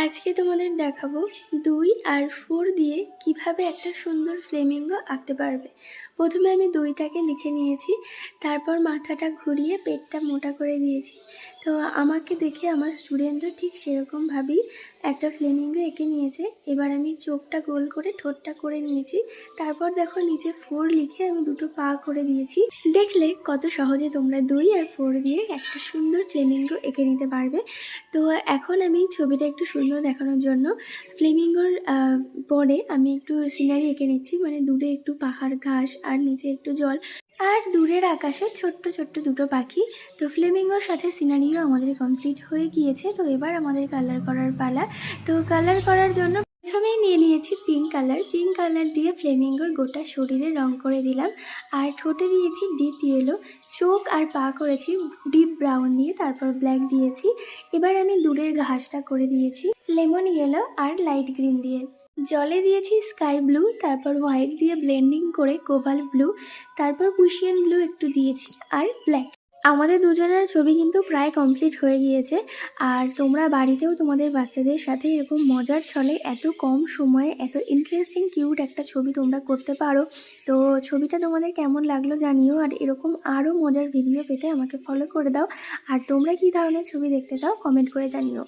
আজকে তোমাদের দেখাবো ২ আর 4 দিয়ে কিভাবে একটা সুন্দর ফ্লেমিঙ্গো আঁকতে পারবে। প্রথমে আমি ২টাকে লিখে নিয়েছি, তারপর মাথাটা ঘুরিয়ে পেটটা মোটা করে দিয়েছি। তো আমাকে দেখে আমার স্টুডেন্টরা ঠিক সেরকমভাবেই একটা ফ্লেমিঙ্গো এঁকে নিয়েছে। এবার আমি চোখটা গোল করে ঠোঁটটা করে নিয়েছি, তারপর দেখো নিচে 4 লিখে আমি দুটো পা করে দিয়েছি। দেখলে কত সহজে তোমরা ২ আর 4 দিয়ে একটা সুন্দর ফ্লেমিঙ্গো এঁকে নিতে পারবে। তো এখন আমি ছবিটা একটু সুন্দর দেখানোর জন্য ফ্লেমিঙ্গোর পরে আমি একটু সিনারি এঁকে নিচ্ছি, মানে দূরে একটু পাহাড়, ঘাস আর নিচে একটু জল আর দূরের আকাশে ছোট্ট ছোট্ট দুটো পাখি। তো ফ্লেমিঙ্গোর সাথে সিনারিও আমাদের কমপ্লিট হয়ে গিয়েছে। তো এবার আমাদের কালার করার পালা। তো কালার করার জন্য প্রথমেই নিয়ে নিয়েছি পিঙ্ক কালার দিয়ে ফ্লেমিঙ্গোর গোটা শরীরে রং করে দিলাম। আর ঠোঁটে দিয়েছি ডিপ ইয়েলো, চোখ আর পা করেছি ডিপ ব্রাউন দিয়ে, তারপর ব্ল্যাক দিয়েছি। এবার আমি দূরের ঘাসটা করে দিয়েছি লেমন ইয়েলো আর লাইট গ্রিন দিয়ে। জলে দিয়েছি স্কাই ব্লু, তারপর হোয়াইট দিয়ে ব্লেন্ডিং করে কোবাল্ট ব্লু, তারপর পুশিয়ান ব্লু একটু দিয়েছি আর ব্ল্যাক। আমাদের দুজনের ছবি কিন্তু প্রায় কমপ্লিট হয়ে গিয়েছে। আর তোমরা বাড়িতেও তোমাদের বাচ্চাদের সাথে এরকম মজার ছলে এত কম সময়ে এত ইন্টারেস্টিং কিউট একটা ছবি তোমরা করতে পারো। তো ছবিটা তোমাদের কেমন লাগলো জানিও, আর এরকম আরও মজার ভিডিও পেতে আমাকে ফলো করে দাও। আর তোমরা কী ধরনের ছবি দেখতে চাও কমেন্ট করে জানিও।